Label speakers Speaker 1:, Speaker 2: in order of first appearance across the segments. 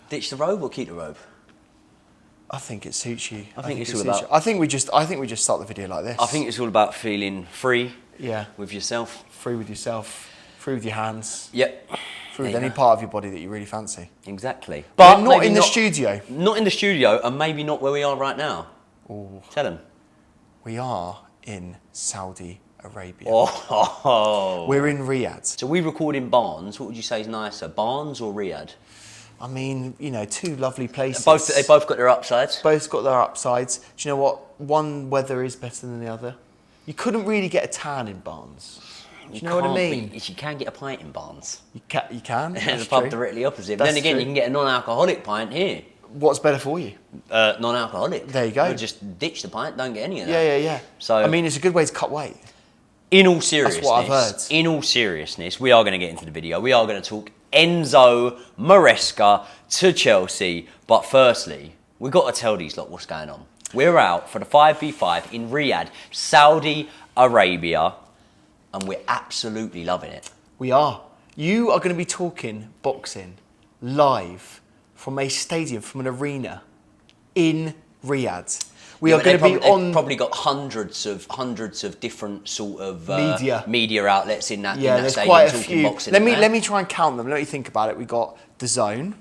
Speaker 1: Ditch the robe or keep the robe?
Speaker 2: I think it suits you.
Speaker 1: I think it's all
Speaker 2: suits
Speaker 1: about-
Speaker 2: you. I think we just start the video like this.
Speaker 1: I think it's all about feeling free.
Speaker 2: Yeah.
Speaker 1: With yourself.
Speaker 2: Free with yourself. Free with your hands.
Speaker 1: Yep.
Speaker 2: Free with
Speaker 1: There you
Speaker 2: any
Speaker 1: go.
Speaker 2: part of your body that you really fancy.
Speaker 1: Exactly.
Speaker 2: But not
Speaker 1: maybe
Speaker 2: in the studio.
Speaker 1: Not in the studio, and maybe not where we are right now.
Speaker 2: Ooh.
Speaker 1: Tell them.
Speaker 2: We are in Saudi Arabia.
Speaker 1: Oh.
Speaker 2: We're in Riyadh.
Speaker 1: So we record in Barnes. What would you say is nicer, Barnes or Riyadh?
Speaker 2: I mean, you know, two lovely places.
Speaker 1: They both got their upsides.
Speaker 2: Both got their upsides. Do you know what? One weather is better than the other. You couldn't really get a tan in Barnes. Do you know what I mean?
Speaker 1: You can get a pint in Barnes.
Speaker 2: You can.
Speaker 1: There's
Speaker 2: That's
Speaker 1: a pub
Speaker 2: true.
Speaker 1: directly opposite.
Speaker 2: That's
Speaker 1: Then again,
Speaker 2: true.
Speaker 1: you can get a non-alcoholic pint here.
Speaker 2: What's better for you?
Speaker 1: Non-alcoholic.
Speaker 2: There you go.
Speaker 1: We'll just ditch the pint, don't get any of that.
Speaker 2: Yeah.
Speaker 1: So
Speaker 2: I mean, it's a good way to cut weight.
Speaker 1: in all seriousness,
Speaker 2: what I've heard.
Speaker 1: In all seriousness, we are going to get into the video. We are going to talk Enzo Maresca to Chelsea. But firstly, we've got to tell these lot what's going on. We're out for the 5v5 in Riyadh, Saudi Arabia, and we're absolutely loving it.
Speaker 2: We are. You are going to be talking boxing live from a stadium, from an arena in Riyadh. We are going to be on.
Speaker 1: They've probably got hundreds of different sort of
Speaker 2: Media
Speaker 1: outlets in that.
Speaker 2: Yeah,
Speaker 1: in that
Speaker 2: there's
Speaker 1: stadium
Speaker 2: quite a
Speaker 1: talking
Speaker 2: few.
Speaker 1: boxing
Speaker 2: Let me try and count them. Let me think about it. We got The Zone,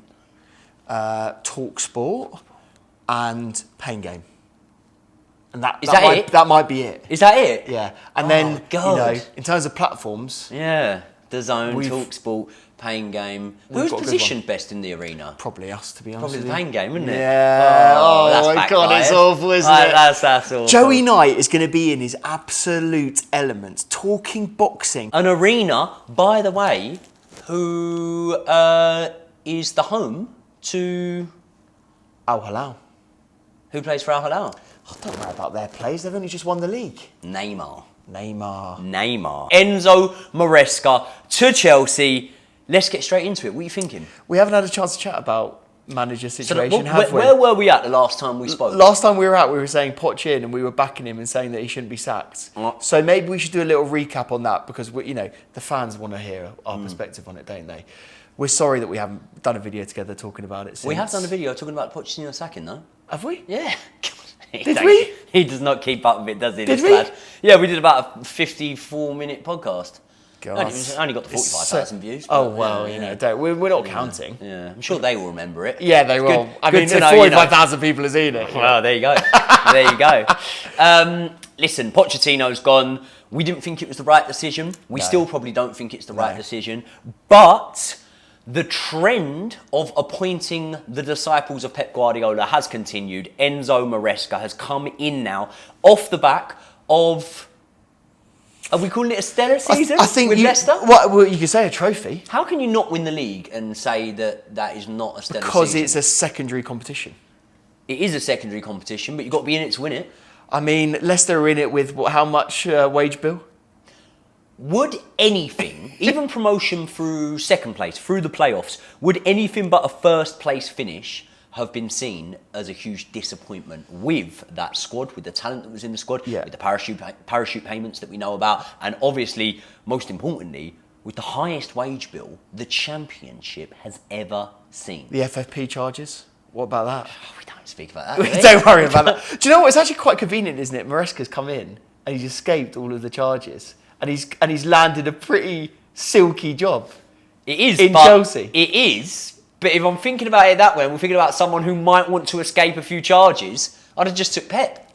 Speaker 2: Talk Sport, and Pain Game. And that might be it.
Speaker 1: Is that it?
Speaker 2: Yeah. And then
Speaker 1: God.
Speaker 2: you know, in terms of platforms,
Speaker 1: Yeah, The Zone,
Speaker 2: We've-
Speaker 1: Talksport, Pain Game.
Speaker 2: We've
Speaker 1: Who's
Speaker 2: got a good
Speaker 1: positioned best in the arena?
Speaker 2: probably us, to be honest.
Speaker 1: Probably
Speaker 2: with
Speaker 1: the
Speaker 2: you.
Speaker 1: Pain Game, isn't it?
Speaker 2: Yeah. Oh,
Speaker 1: that's
Speaker 2: my God, it's
Speaker 1: backfired.
Speaker 2: awful, isn't it?
Speaker 1: That's awful.
Speaker 2: Joey Knight is going to be in his absolute element, talking boxing.
Speaker 1: An arena, by the way, who is the home to
Speaker 2: Al Hilal.
Speaker 1: who plays for Al Hilal?
Speaker 2: I don't know about their plays. They've only just won the league.
Speaker 1: Neymar.
Speaker 2: Neymar.
Speaker 1: Enzo Maresca to Chelsea. Let's get straight into it. What are you thinking?
Speaker 2: We haven't had a chance to chat about manager situation, have we?
Speaker 1: Where were we at the last time we spoke?
Speaker 2: Last time we were out, we were saying Poch in, and we were backing him and saying that he shouldn't be sacked. So maybe we should do a little recap on that, because the fans want to hear our perspective on it, don't they? We're sorry that we haven't done a video together talking about it since.
Speaker 1: We have done a video talking about Pochettino sacking, though.
Speaker 2: Have we?
Speaker 1: Yeah.
Speaker 2: Did we?
Speaker 1: He does not keep up with it, does he?
Speaker 2: Did
Speaker 1: this
Speaker 2: we?
Speaker 1: lad? Yeah, we did about a 54-minute podcast.
Speaker 2: God.
Speaker 1: Only got the 45,000 views.
Speaker 2: Oh,
Speaker 1: but,
Speaker 2: well, we're not counting.
Speaker 1: Yeah, I'm sure they will remember it.
Speaker 2: Yeah, they will.
Speaker 1: Good-
Speaker 2: I
Speaker 1: good
Speaker 2: mean,
Speaker 1: to know,
Speaker 2: 45,000 people have seen it.
Speaker 1: Well, there you go. There you go. Listen, Pochettino's gone. We didn't think it was the right decision. We still probably don't think it's the right decision. But the trend of appointing the disciples of Pep Guardiola has continued. Enzo Maresca has come in now off the back of... Are we calling it a stellar season
Speaker 2: I think
Speaker 1: with Leicester?
Speaker 2: Well, you could say a trophy.
Speaker 1: How can you not win the league and say that is not a stellar
Speaker 2: Because
Speaker 1: season?
Speaker 2: it's a secondary competition.
Speaker 1: It is a secondary competition, but you've got to be in it to win it.
Speaker 2: I mean, Leicester are in it with how much wage bill?
Speaker 1: Would anything, even promotion through second place, through the playoffs, would anything but a first place finish have been seen as a huge disappointment with that squad, with the talent that was in the squad, with the parachute payments that we know about, and obviously, most importantly, with the highest wage bill the Championship has ever seen?
Speaker 2: The FFP charges? What about that?
Speaker 1: Oh, we don't speak about that.
Speaker 2: Don't worry about that. Do you know what? It's actually quite convenient, isn't it? Maresca's come in and he's escaped all of the charges, and he's landed a pretty silky job.
Speaker 1: It is
Speaker 2: in Chelsea.
Speaker 1: It is. But if I'm thinking about it that way, and we're thinking about someone who might want to escape a few charges, I'd have just took Pep.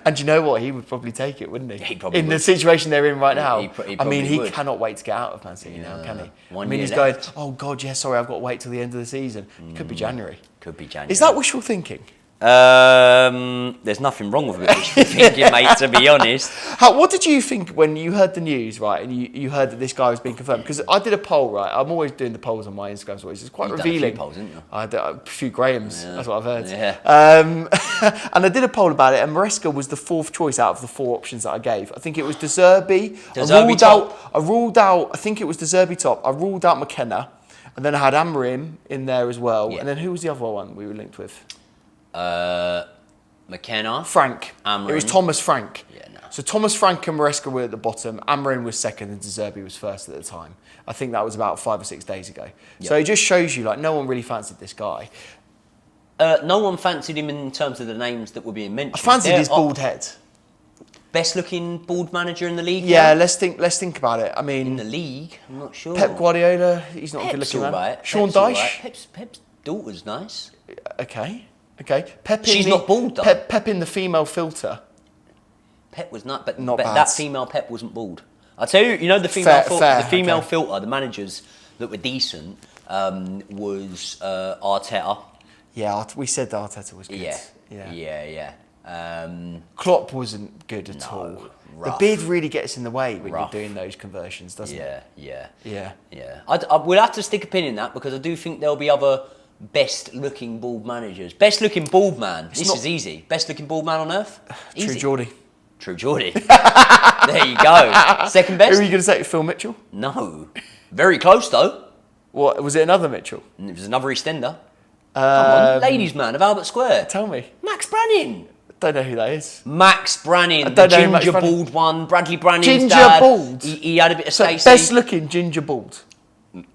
Speaker 2: And you know what? He would probably take it, wouldn't he?
Speaker 1: He probably
Speaker 2: in
Speaker 1: would.
Speaker 2: the situation they're in right now.
Speaker 1: He
Speaker 2: I
Speaker 1: probably
Speaker 2: mean, he
Speaker 1: would.
Speaker 2: cannot wait to get out of Man City now, can he?
Speaker 1: One
Speaker 2: I mean,
Speaker 1: year
Speaker 2: he's
Speaker 1: left.
Speaker 2: going, oh God, yeah, sorry, I've got to wait till the end of the season. It could be January.
Speaker 1: Could be January.
Speaker 2: Is that wishful thinking?
Speaker 1: There's nothing wrong with it, wishful thinking, mate, to be honest.
Speaker 2: What did you think when you heard the news, right, and you heard that this guy was being confirmed? Because I did a poll, right? I'm always doing the polls on my Instagram stories. It's quite
Speaker 1: You've
Speaker 2: revealing.
Speaker 1: done a few polls, haven't you?
Speaker 2: I did a few Grahams. That's what I've heard.
Speaker 1: Yeah.
Speaker 2: And I did a poll about it, and Maresca was the fourth choice out of the four options that I gave. I think it was De Zerbi. I ruled out. I think it was De Zerbi top. I ruled out McKenna, and then I had Amorim in there as well.
Speaker 1: Yeah.
Speaker 2: And then who was the other one we were linked with?
Speaker 1: McKenna.
Speaker 2: Frank.
Speaker 1: Amarin.
Speaker 2: It was Thomas Frank.
Speaker 1: Yeah, no.
Speaker 2: So Thomas Frank and Maresca were at the bottom. Amarin was second and De Zerbi was first at the time. I think that was about 5 or 6 days ago.
Speaker 1: Yep.
Speaker 2: So it just shows you, like, no one really fancied this guy.
Speaker 1: No one fancied him in terms of the names that were being mentioned.
Speaker 2: I fancied his bald head.
Speaker 1: Best looking bald manager in the league.
Speaker 2: Yeah,
Speaker 1: now?
Speaker 2: let's think about it. I mean,
Speaker 1: In the league, I'm not sure.
Speaker 2: Pep Guardiola, he's not a good
Speaker 1: Pep's
Speaker 2: looking man.
Speaker 1: alright.
Speaker 2: Sean
Speaker 1: Pep's alright.
Speaker 2: Dyche.
Speaker 1: Pep's daughter's nice.
Speaker 2: Okay. Pep in
Speaker 1: She's
Speaker 2: the,
Speaker 1: not bald, though.
Speaker 2: Pep in the female filter.
Speaker 1: Pep was not, but,
Speaker 2: Not
Speaker 1: but
Speaker 2: bad.
Speaker 1: that female Pep wasn't bald. I tell you, the female
Speaker 2: Fair,
Speaker 1: the female
Speaker 2: okay.
Speaker 1: filter, the managers that were decent was Arteta.
Speaker 2: Yeah, we said that Arteta was good.
Speaker 1: Yeah.
Speaker 2: Klopp wasn't good at all.
Speaker 1: rough.
Speaker 2: The beard really gets in the way when
Speaker 1: Rough.
Speaker 2: you're doing those conversions, doesn't it?
Speaker 1: Yeah.
Speaker 2: Yeah.
Speaker 1: We'll have to stick a pin in that because I do think there'll be other best-looking bald managers. Best-looking bald man. This
Speaker 2: not-
Speaker 1: is easy. Best-looking bald man on earth.
Speaker 2: True
Speaker 1: Easy.
Speaker 2: Geordie.
Speaker 1: True Geordie. There you go. Second
Speaker 2: Who are
Speaker 1: best?
Speaker 2: you going to say? Phil Mitchell?
Speaker 1: No. Very close though.
Speaker 2: What was it? Another Mitchell?
Speaker 1: And it was another EastEnder. Come on, ladies' man of Albert Square.
Speaker 2: Tell me.
Speaker 1: Max Branning.
Speaker 2: Don't know who that is.
Speaker 1: Max Branning,
Speaker 2: I
Speaker 1: the
Speaker 2: don't know Max
Speaker 1: ginger
Speaker 2: Branning.
Speaker 1: bald one. Bradley Branning's
Speaker 2: Ginger
Speaker 1: dad.
Speaker 2: bald?
Speaker 1: He had a bit of
Speaker 2: So
Speaker 1: Stacey.
Speaker 2: best looking ginger bald.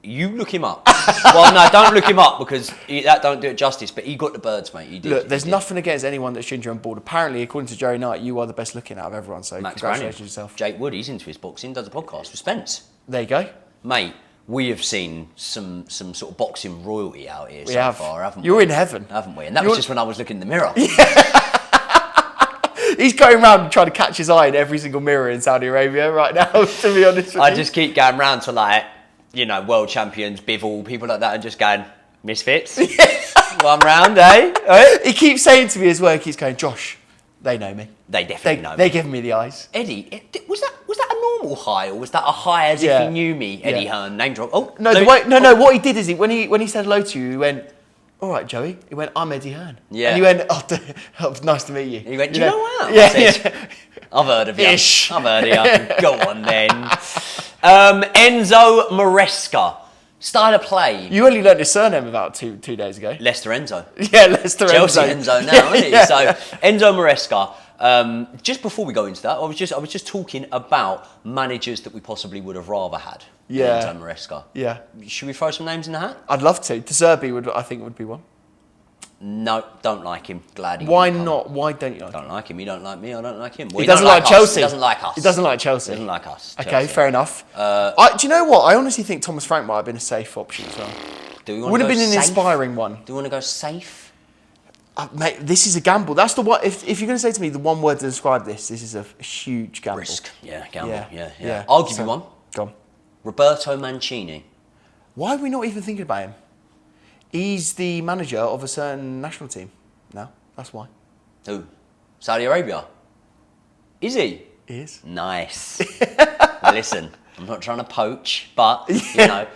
Speaker 1: You look him up. Well, no, don't look him up because that don't do it justice. But he got the birds, mate. He did.
Speaker 2: Look,
Speaker 1: he
Speaker 2: there's
Speaker 1: did.
Speaker 2: nothing against anyone that's ginger and bald. Apparently, according to Jerry Knight, you are the best looking out of everyone. So
Speaker 1: Max
Speaker 2: congratulations
Speaker 1: Branning.
Speaker 2: yourself.
Speaker 1: Jake Wood, he's into his boxing. Does a podcast with Spence.
Speaker 2: There you go.
Speaker 1: Mate, we have seen some sort of boxing royalty out here
Speaker 2: We
Speaker 1: so
Speaker 2: have.
Speaker 1: far, haven't we?
Speaker 2: You're in heaven.
Speaker 1: Haven't we? And that
Speaker 2: You're-
Speaker 1: was just when I was looking in the mirror.
Speaker 2: He's going around trying to catch his eye in every single mirror in Saudi Arabia right now, to be honest with you.
Speaker 1: I just keep going round to world champions, Bivol, people like that, and just going, misfits. One round, eh?
Speaker 2: He keeps saying to me as well, he keeps going, Josh, they know me.
Speaker 1: They definitely know me.
Speaker 2: They're giving me the eyes.
Speaker 1: Eddie, was that a normal high or was that a high as
Speaker 2: Yeah.
Speaker 1: if he knew me? Eddie
Speaker 2: Yeah.
Speaker 1: Hearn, name drop. Oh
Speaker 2: No, what he did is when he said hello to you, he went, all right, Joey. He went, I'm Eddie Hearn.
Speaker 1: Yeah.
Speaker 2: And you went, oh, nice to meet you.
Speaker 1: He went, do you know who I am?
Speaker 2: Yeah,
Speaker 1: I said,
Speaker 2: yeah.
Speaker 1: I've heard of you.
Speaker 2: Ish.
Speaker 1: I've heard of you. Go on then. Enzo Maresca started to play.
Speaker 2: You only learnt his surname about two days ago.
Speaker 1: Leicester Enzo.
Speaker 2: Yeah, Leicester
Speaker 1: Chelsea Enzo now, isn't he?
Speaker 2: Yeah.
Speaker 1: So Enzo Maresca. Just before we go into that, I was just talking about managers that we possibly would have rather had. than
Speaker 2: Yeah.
Speaker 1: Enzo Maresca.
Speaker 2: Yeah.
Speaker 1: Should we throw some names in the hat?
Speaker 2: I'd love to. De Zerbi I think would be one.
Speaker 1: No, don't like him. Glad he
Speaker 2: Why
Speaker 1: didn't come.
Speaker 2: not? Why don't you like him?
Speaker 1: Don't like him. He don't like me. I don't like him. Well,
Speaker 2: He doesn't
Speaker 1: don't
Speaker 2: like
Speaker 1: us.
Speaker 2: Chelsea.
Speaker 1: He doesn't like us.
Speaker 2: He doesn't like Chelsea.
Speaker 1: He doesn't like us.
Speaker 2: Okay,
Speaker 1: Chelsea.
Speaker 2: fair enough. Do you know what? I honestly think Thomas Frank might have been a safe option as well.
Speaker 1: Do we want
Speaker 2: Would
Speaker 1: to
Speaker 2: have
Speaker 1: go
Speaker 2: been an
Speaker 1: safe?
Speaker 2: inspiring one.
Speaker 1: Do we want to go safe?
Speaker 2: Mate, this is a gamble. That's the one. If you're going to say to me the one word to describe this is a huge gamble.
Speaker 1: Risk. Yeah, gamble.
Speaker 2: Yeah,
Speaker 1: Yeah. I'll give
Speaker 2: So,
Speaker 1: you one.
Speaker 2: Go on.
Speaker 1: Roberto Mancini.
Speaker 2: Why are we not even thinking about him? He's the manager of a certain national team now. That's why.
Speaker 1: Who? Saudi Arabia. Is he?
Speaker 2: He is.
Speaker 1: Nice. Listen, I'm not trying to poach, but you know,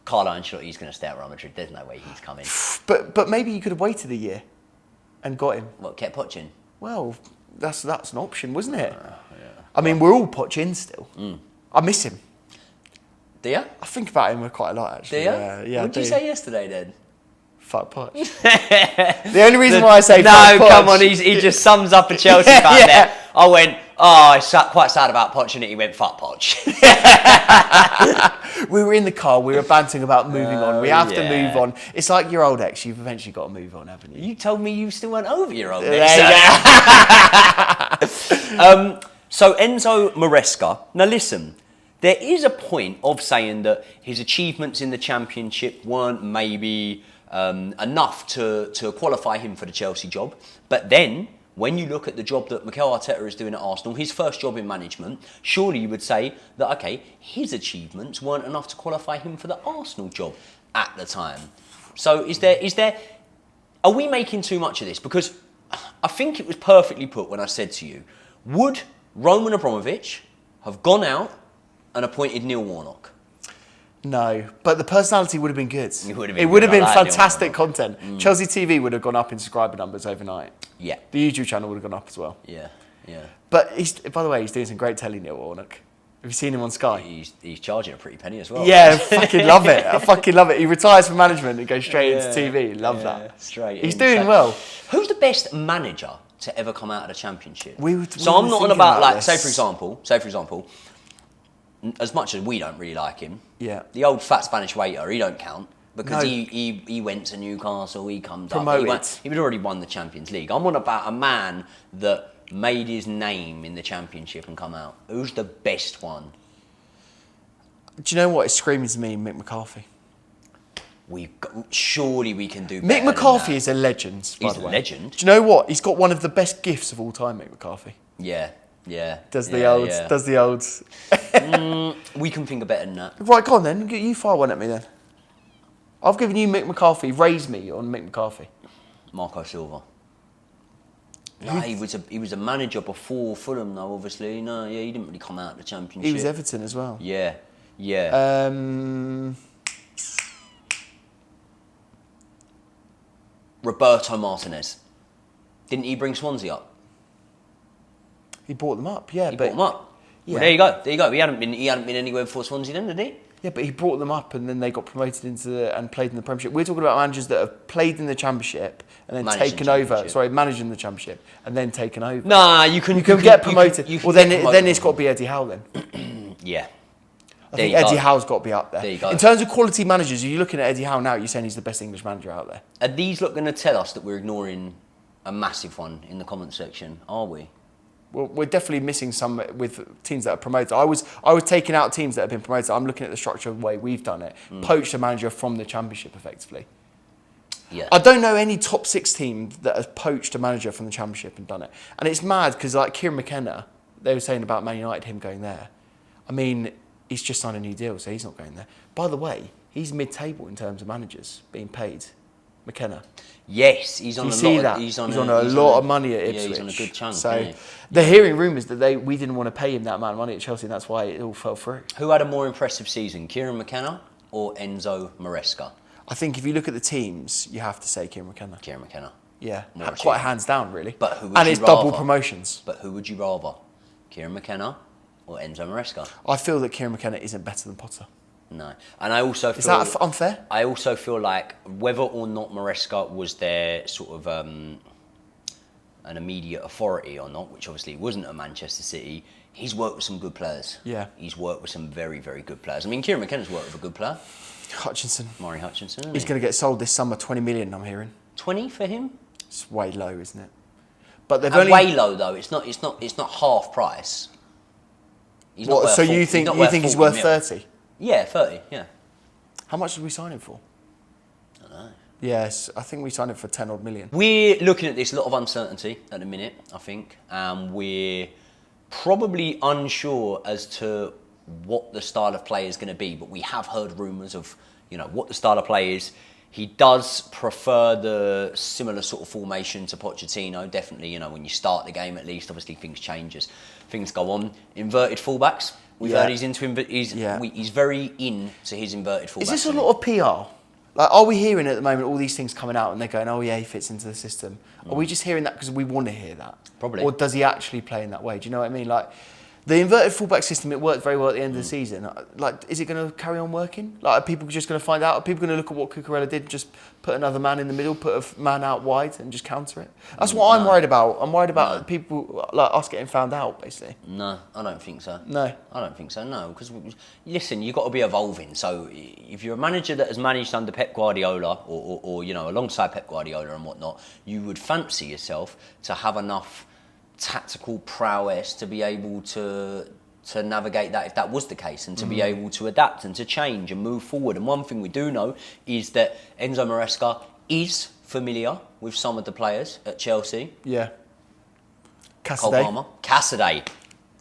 Speaker 1: Carlo Ancelotti's going to stay at Real Madrid. There's no way he's coming.
Speaker 2: But maybe you could have waited a year and got him.
Speaker 1: What, kept poaching?
Speaker 2: Well, that's an option, wasn't it? I mean, we're all Poch still. I miss him.
Speaker 1: Do you?
Speaker 2: I think about him quite a lot,
Speaker 1: Do
Speaker 2: actually.
Speaker 1: you?
Speaker 2: Yeah.
Speaker 1: What did you say yesterday then?
Speaker 2: Fuck Poch. The only reason why I say
Speaker 1: no,
Speaker 2: fuck Poch...
Speaker 1: come on, he just sums up a Chelsea
Speaker 2: Yeah,
Speaker 1: fan
Speaker 2: yeah.
Speaker 1: there. I went, quite sad about Poch, and he went, fuck Poch.
Speaker 2: We were in the car, we were bantering about moving on. We have to
Speaker 1: yeah.
Speaker 2: move on. It's like your old ex, you've eventually got to move on, haven't you?
Speaker 1: You told me you still weren't over your old
Speaker 2: There
Speaker 1: ex.
Speaker 2: you go.
Speaker 1: So Enzo Maresca, now listen, there is a point of saying that his achievements in the Championship weren't maybe enough to qualify him for the Chelsea job. But then, when you look at the job that Mikel Arteta is doing at Arsenal, his first job in management, surely you would say that, okay, his achievements weren't enough to qualify him for the Arsenal job at the time. So are we making too much of this? Because I think it was perfectly put when I said to you, would Roman Abramovich have gone out and appointed Neil Warnock?
Speaker 2: No, but the personality would have been good.
Speaker 1: It would have been
Speaker 2: It would
Speaker 1: good.
Speaker 2: have been
Speaker 1: I like Neil
Speaker 2: fantastic
Speaker 1: Warnock.
Speaker 2: content. Chelsea TV would have gone up in subscriber numbers overnight.
Speaker 1: Yeah,
Speaker 2: The YouTube channel would have gone up as well.
Speaker 1: yeah.
Speaker 2: But by the way, he's doing some great telly, Neil Warnock. Have you seen him on Sky?
Speaker 1: He's charging a pretty penny as well.
Speaker 2: Yeah, I fucking love it. I fucking love it. He retires from management and goes straight into TV. Love that.
Speaker 1: Straight.
Speaker 2: He's doing well.
Speaker 1: Who's the best manager to ever come out of the Championship?
Speaker 2: We
Speaker 1: I'm
Speaker 2: were
Speaker 1: not on
Speaker 2: thinking
Speaker 1: about
Speaker 2: about
Speaker 1: like,
Speaker 2: this.
Speaker 1: say for example, as much as we don't really like him,
Speaker 2: Yeah.
Speaker 1: the old fat Spanish waiter, he don't count. Because
Speaker 2: No.
Speaker 1: he went to Newcastle, he comes
Speaker 2: Promoted.
Speaker 1: up. He had already won the Champions League. I'm on about a man that made his name in the Championship and come out. Who's the best one?
Speaker 2: Do you know what? It's screaming to me, Mick McCarthy.
Speaker 1: Surely we can do better
Speaker 2: Mick
Speaker 1: than
Speaker 2: McCarthy
Speaker 1: that.
Speaker 2: is a legend, by
Speaker 1: He's
Speaker 2: the
Speaker 1: a
Speaker 2: way.
Speaker 1: legend.
Speaker 2: Do you know what? He's got one of the best gifts of all time, Mick McCarthy.
Speaker 1: Yeah.
Speaker 2: Does
Speaker 1: yeah,
Speaker 2: the old,
Speaker 1: yeah.
Speaker 2: does the old.
Speaker 1: We can think of better than that.
Speaker 2: Right, go on then. You fire one at me then. I've given you Mick McCarthy. Raise me on Mick McCarthy.
Speaker 1: Marco Silva. No, he was a manager before Fulham though, obviously. No, yeah, he didn't really come out of the Championship.
Speaker 2: He was Everton as well.
Speaker 1: Yeah. Roberto Martinez. Didn't he bring Swansea up?
Speaker 2: He brought them up, yeah.
Speaker 1: He
Speaker 2: but
Speaker 1: brought them up.
Speaker 2: Yeah.
Speaker 1: Well, there you go. He hadn't been anywhere before Swansea then, did he?
Speaker 2: Yeah, but he brought them up and then they got promoted and played in the Premiership. We're talking about managers that have played in the Championship and then
Speaker 1: Managed
Speaker 2: taken
Speaker 1: the
Speaker 2: over.
Speaker 1: Championship.
Speaker 2: Sorry, managed in the Championship and then taken over.
Speaker 1: Nah, you can
Speaker 2: get promoted.
Speaker 1: you can
Speaker 2: Well,
Speaker 1: get
Speaker 2: then
Speaker 1: promoted.
Speaker 2: it's got to be Eddie Howe then.
Speaker 1: Yeah.
Speaker 2: I think Eddie Howe's got to be up there.
Speaker 1: There you go.
Speaker 2: In terms of quality managers, are you looking at Eddie Howe now? You're saying he's the best English manager out there?
Speaker 1: Are these going to tell us that we're ignoring a massive one in the comment section? Are we?
Speaker 2: Well, we're definitely missing some with teams that are promoted. I was taking out teams that have been promoted. I'm looking at the structure of the way we've done it. Poached a manager from the Championship, effectively.
Speaker 1: Yeah.
Speaker 2: I don't know any top 6 team that has poached a manager from the Championship and done it. And it's mad because like Kieran McKenna, they were saying about Man United, him going there. I mean, he's just signed a new deal, so he's not going there. By the way, he's mid-table in terms of managers being paid. McKenna.
Speaker 1: Yes, he's on
Speaker 2: You
Speaker 1: a
Speaker 2: see
Speaker 1: lot.
Speaker 2: that?
Speaker 1: He's on
Speaker 2: a lot of money at
Speaker 1: Yeah,
Speaker 2: Ipswich.
Speaker 1: he's on a good chunk.
Speaker 2: So
Speaker 1: yeah.
Speaker 2: they're hearing rumours that we didn't want to pay him that amount of money at Chelsea, and that's why it all fell through.
Speaker 1: Who had a more impressive season, Kieran McKenna or Enzo Maresca?
Speaker 2: I think if you look at the teams, you have to say Kieran McKenna.
Speaker 1: Kieran McKenna.
Speaker 2: Yeah,
Speaker 1: More
Speaker 2: quite
Speaker 1: achievement.
Speaker 2: hands down, really.
Speaker 1: But who would
Speaker 2: and
Speaker 1: you
Speaker 2: it's double
Speaker 1: rather?
Speaker 2: promotions.
Speaker 1: But who would you rather, Kieran McKenna or Enzo Maresca?
Speaker 2: I feel that Kieran McKenna isn't better than Potter.
Speaker 1: No, and I also feel
Speaker 2: Is that unfair?
Speaker 1: I also feel like whether or not Maresca was their sort of an immediate authority or not, which obviously wasn't at Manchester City, he's worked with some good players.
Speaker 2: Yeah.
Speaker 1: He's worked with some very, very good players. I mean, Kieran McKenna's worked with a good player,
Speaker 2: Hutchinson.
Speaker 1: Maury Hutchinson. Isn't
Speaker 2: He's
Speaker 1: he?
Speaker 2: going to get sold this summer, 20 million, I'm hearing.
Speaker 1: 20 for him.
Speaker 2: It's way low, isn't it? But they've
Speaker 1: And
Speaker 2: only...
Speaker 1: way low though. It's not half price. He's not
Speaker 2: What,
Speaker 1: worth
Speaker 2: so
Speaker 1: 40
Speaker 2: you think he's
Speaker 1: 40
Speaker 2: worth
Speaker 1: mil.
Speaker 2: 30?
Speaker 1: Yeah, 30. Yeah.
Speaker 2: How much did we sign him for?
Speaker 1: I don't know.
Speaker 2: Yes, I think we signed him for 10 odd million.
Speaker 1: We're looking at this, a lot of uncertainty at the minute, I think. We're probably unsure as to what the style of play is going to be, but we have heard rumours of, what the style of play is. He does prefer the similar sort of formation to Pochettino, definitely, when you start the game at least, obviously things change as things go on. Inverted fullbacks. We've heard he's into he's very into his inverted fullbacks.
Speaker 2: Is this a lot of PR? Like, are we hearing at the moment all these things coming out and they're going, oh yeah, he fits into the system? Are we just hearing that because we want to hear that?
Speaker 1: Probably.
Speaker 2: Or does he actually play in that way? Do you know what I mean? Like, the inverted fullback system, it worked very well at the end of the season. Like, is it going to carry on working? Like, are people just going to find out? Are people going to look at what Cucurella did and just put another man in the middle, put a man out wide and just counter it? That's what I'm worried about. I'm worried about people like us getting found out, basically.
Speaker 1: No, I don't think so.
Speaker 2: No.
Speaker 1: I don't think so, no. Because, listen, you've got to be evolving. So if you're a manager that has managed under Pep Guardiola or alongside Pep Guardiola and whatnot, you would fancy yourself to have enough tactical prowess to be able to navigate that if that was the case and to be able to adapt and to change and move forward. And one thing we do know is that Enzo Maresca is familiar with some of the players at Chelsea.
Speaker 2: Yeah.
Speaker 1: Cole
Speaker 2: Cassidy.
Speaker 1: Palmer. Cassidy.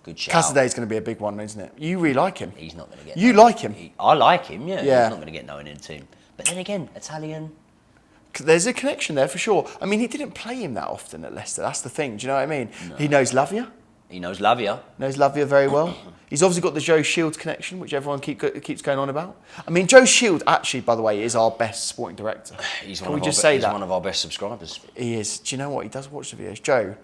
Speaker 1: Good shout.
Speaker 2: Cassidy's going to be a big one, isn't it? You really like him.
Speaker 1: He's not going to get...
Speaker 2: You
Speaker 1: no-
Speaker 2: like him?
Speaker 1: I like him, yeah.
Speaker 2: Yeah.
Speaker 1: He's not going to get no one in the team. But then again, Italian...
Speaker 2: There's a connection there for sure. I mean, he didn't play him that often at Leicester. That's the thing. Do you know what I mean? No. He knows Lavia.
Speaker 1: He knows Lavia.
Speaker 2: Knows Lavia very well. He's obviously got the Joe Shields connection, which everyone keeps going on about. I mean, Joe Shields actually, by the way, is our best sporting director.
Speaker 1: He's
Speaker 2: Can
Speaker 1: one
Speaker 2: we
Speaker 1: of
Speaker 2: just
Speaker 1: our,
Speaker 2: say
Speaker 1: he's
Speaker 2: that?
Speaker 1: one of our best subscribers.
Speaker 2: He is. Do you know what? He does watch the videos. Joe,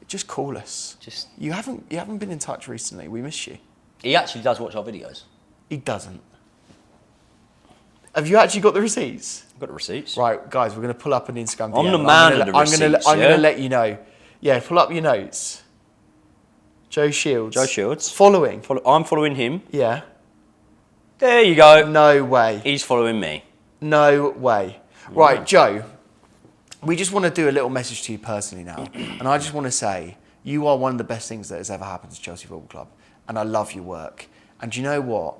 Speaker 2: just call us.
Speaker 1: Just
Speaker 2: You haven't been in touch recently. We miss you.
Speaker 1: He actually does watch our videos.
Speaker 2: He doesn't. Have you actually got the receipts?
Speaker 1: I've got the receipts.
Speaker 2: Right, guys, we're going to pull up an Instagram.
Speaker 1: I'm
Speaker 2: DM.
Speaker 1: the man of the
Speaker 2: I'm
Speaker 1: receipts,
Speaker 2: going
Speaker 1: yeah?
Speaker 2: to let you know. Yeah, pull up your notes. Joe Shields.
Speaker 1: Joe Shields.
Speaker 2: Following.
Speaker 1: I'm following him.
Speaker 2: Yeah.
Speaker 1: There you go.
Speaker 2: No way.
Speaker 1: He's following me.
Speaker 2: No way. Right, Joe, we just want to do a little message to you personally now. And I just want to say, you are one of the best things that has ever happened to Chelsea Football Club. And I love your work. And do you know what?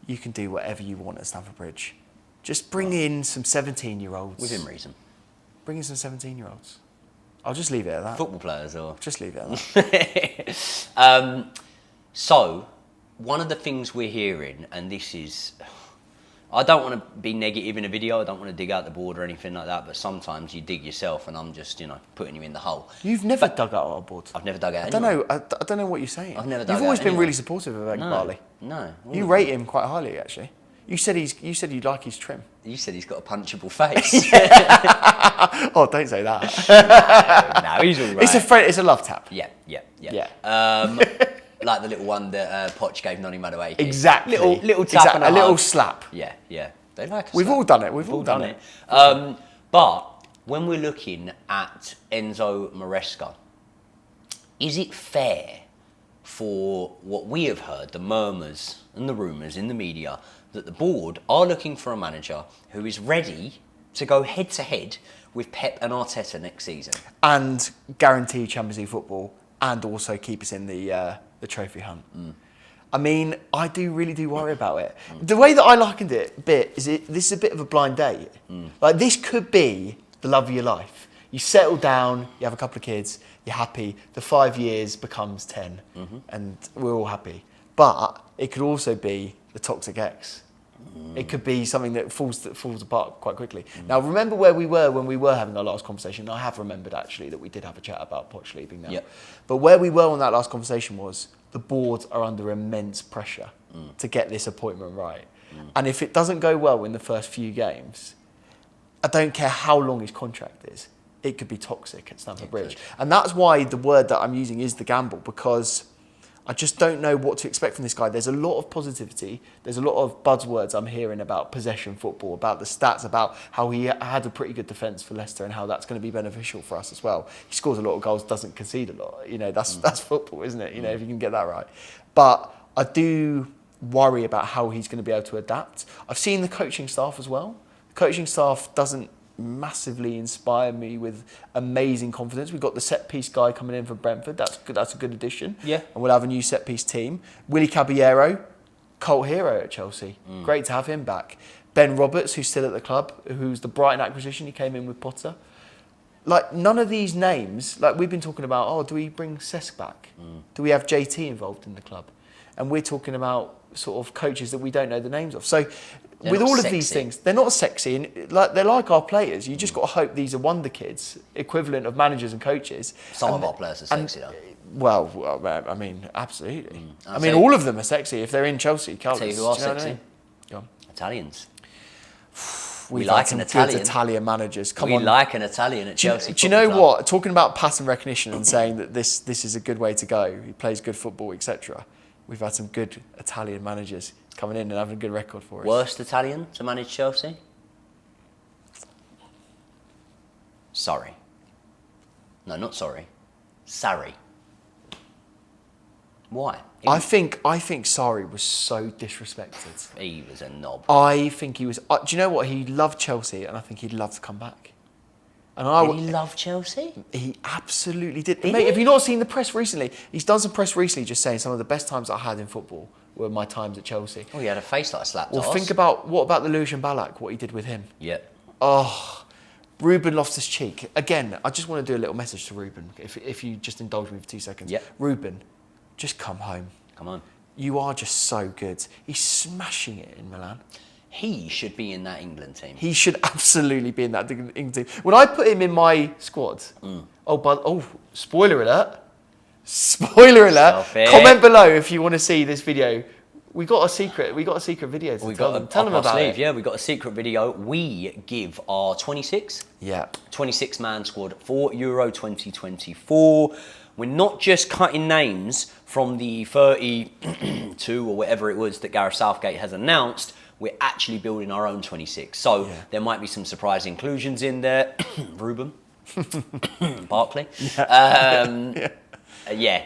Speaker 2: You can do whatever you want at Stamford Bridge. Just bring in some 17-year-olds.
Speaker 1: Within reason.
Speaker 2: Bring in some 17-year-olds. I'll just leave it at that.
Speaker 1: Football players or...
Speaker 2: Just leave it at that.
Speaker 1: So, one of the things we're hearing, and this is... I don't want to be negative in a video. I don't want to dig out the board or anything like that. But sometimes you dig yourself, and I'm just, putting you in the hole.
Speaker 2: You've never dug out our board.
Speaker 1: I've never dug out.
Speaker 2: I don't know. I don't know what you're saying.
Speaker 1: I've never dug
Speaker 2: You've always
Speaker 1: out
Speaker 2: been
Speaker 1: anyone.
Speaker 2: really supportive of Egg Barley.
Speaker 1: No.
Speaker 2: You rate him quite highly, actually. You said you like his trim.
Speaker 1: You said he's got a punchable face.
Speaker 2: Oh, don't say that.
Speaker 1: No, he's all right.
Speaker 2: It's a love tap.
Speaker 1: Yeah.
Speaker 2: Yeah.
Speaker 1: Like the little one that Poch gave Noni Madueke.
Speaker 2: Exactly.
Speaker 1: Little tap and
Speaker 2: a little
Speaker 1: hug.
Speaker 2: slap.
Speaker 1: Yeah. They like a
Speaker 2: We've
Speaker 1: slap.
Speaker 2: all done it. We've all done it.
Speaker 1: But when we're looking at Enzo Maresca, is it fair for what we have heard, the murmurs and the rumours in the media, that the board are looking for a manager who is ready to go head to head with Pep and Arteta next season?
Speaker 2: And guarantee Champions League football, and also keep us in the trophy hunt. I mean, I really do worry about it. The way that I likened it a bit is this is a bit of a blind date. Like, this could be the love of your life. You settle down, you have a couple of kids, you're happy. The 5 years becomes 10, and we're all happy. But it could also be the toxic ex. It could be something that falls apart quite quickly. Now, remember where we were when we were having our last conversation. I have remembered, actually, that we did have a chat about Poch leaving now.
Speaker 1: Yep.
Speaker 2: But where we were on that last conversation was the board are under immense pressure to get this appointment right. And if it doesn't go well in the first few games, I don't care how long his contract is, it could be toxic at Stamford Bridge. And that's why the word that I'm using is the gamble, because I just don't know what to expect from this guy. There's a lot of positivity. There's a lot of buzzwords I'm hearing about possession football, about the stats, about how he had a pretty good defence for Leicester and how that's going to be beneficial for us as well. He scores a lot of goals, doesn't concede a lot. That's football, isn't it? If you can get that right. But I do worry about how he's going to be able to adapt. I've seen the coaching staff as well. The coaching staff doesn't massively inspire me with amazing confidence. We've got the set piece guy coming in from Brentford. That's good. That's a good addition.
Speaker 1: Yeah.
Speaker 2: And we'll have a new set piece team. Willy Caballero, cult hero at Chelsea. Great to have him back. Ben Roberts, who's still at the club, who's the Brighton acquisition. He came in with Potter. Like, none of these names, like we've been talking about, do we bring Cesc back? Do we have JT involved in the club? And we're talking about sort of coaches that we don't know the names of. So
Speaker 1: They're
Speaker 2: with
Speaker 1: not
Speaker 2: all
Speaker 1: sexy.
Speaker 2: of these things, they're not sexy, and they're like our players. You just got to hope these are wonder kids, equivalent of managers and coaches.
Speaker 1: Some of our players are sexy, though.
Speaker 2: Well, I mean, absolutely.
Speaker 1: I'll
Speaker 2: I mean,
Speaker 1: tell you-
Speaker 2: all of them are sexy if they're in Chelsea.
Speaker 1: Tell you who are
Speaker 2: Do you know what I
Speaker 1: sexy?
Speaker 2: mean? Go on.
Speaker 1: Italians.
Speaker 2: We've
Speaker 1: like
Speaker 2: had some
Speaker 1: an
Speaker 2: good
Speaker 1: Italian.
Speaker 2: Italian managers. Come
Speaker 1: We
Speaker 2: on.
Speaker 1: like an Italian at
Speaker 2: Do you,
Speaker 1: Chelsea.
Speaker 2: do you know
Speaker 1: Football Club.
Speaker 2: what? Talking about pattern recognition and saying that this is a good way to go. He plays good football, etc. We've had some good Italian managers coming in and having a good record for us.
Speaker 1: Worst Italian to manage Chelsea? Sorry. No, not sorry. Sarri. Why?
Speaker 2: I think Sarri was so disrespected.
Speaker 1: He was a knob.
Speaker 2: I think he was. Do you know what? He loved Chelsea, and I think he'd love to come back. And
Speaker 1: Did he love Chelsea?
Speaker 2: He absolutely did.
Speaker 1: Did
Speaker 2: Mate,
Speaker 1: he?
Speaker 2: have you not seen the press recently? He's done some press recently, just saying some of the best times I had in football were my times at Chelsea.
Speaker 1: Oh, he had a face like a slapped
Speaker 2: Well,
Speaker 1: arse.
Speaker 2: think about what about the Lucian Ballack? What he did with him.
Speaker 1: Yeah.
Speaker 2: Oh, Ruben Loftus-Cheek. Again, I just want to do a little message to Ruben, if you just indulge me for 2 seconds.
Speaker 1: Yeah.
Speaker 2: Ruben, just come home.
Speaker 1: Come on.
Speaker 2: You are just so good. He's smashing it in Milan.
Speaker 1: He should be in that England team.
Speaker 2: He should absolutely be in that England team. When I put him in my squad, spoiler alert. Spoiler alert.
Speaker 1: Stop it.
Speaker 2: Comment below if you want to see this video. We got a secret video to
Speaker 1: We
Speaker 2: tell
Speaker 1: got
Speaker 2: them. Tell them
Speaker 1: up our
Speaker 2: about
Speaker 1: sleeve.
Speaker 2: it.
Speaker 1: Yeah, we got a secret video. We give our 26
Speaker 2: Yeah.
Speaker 1: 26-man squad for Euro 2024. We're not just cutting names from the 32 or whatever it was that Gareth Southgate has announced. We're actually building our own 26. So there might be some surprise inclusions in there. Ruben, Barkley.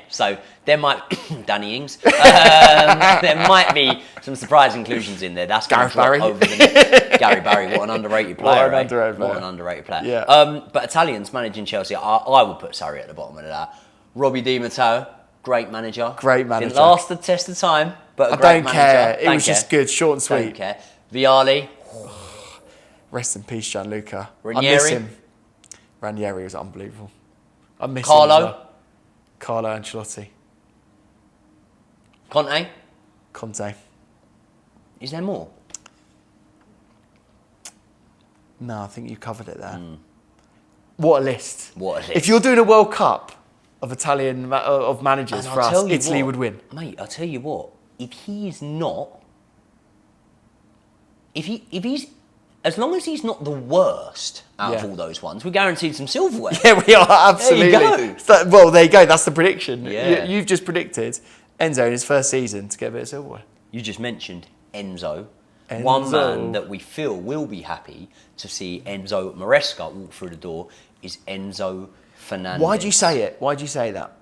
Speaker 1: So there might Danny Ings. There might be some surprise inclusions in there. That's
Speaker 2: Gareth Barry.
Speaker 1: Over the Gary Barry, what an underrated player. What an underrated player.
Speaker 2: Yeah.
Speaker 1: But Italians managing Chelsea, I would put Sarri at the bottom of that. Robbie Di Matteo, great manager. Didn't last the test of time, but a great manager.
Speaker 2: Care. It was just good, short and sweet.
Speaker 1: Don't care. Vialli.
Speaker 2: Rest in peace, Gianluca.
Speaker 1: Ranieri.
Speaker 2: I miss him. Ranieri was unbelievable. I miss him. Carlo Ancelotti.
Speaker 1: Conte. Is there more?
Speaker 2: No, I think you covered it there. What a list.
Speaker 1: What a list.
Speaker 2: If you're doing a World Cup of Italian of managers for us, Italy would win.
Speaker 1: Mate, I'll tell you what. If he's not... If he's... As long as he's not the worst out of all those ones, we're guaranteed some silverware.
Speaker 2: Yeah, we are, absolutely.
Speaker 1: There you go.
Speaker 2: Well, there you go. That's the prediction.
Speaker 1: Yeah.
Speaker 2: You've just predicted Enzo in his first season to get a bit of silverware.
Speaker 1: You just mentioned Enzo. One man that we feel will be happy to see Enzo Maresca walk through the door is Enzo Fernandez.
Speaker 2: Why do you say it? Why do you say that?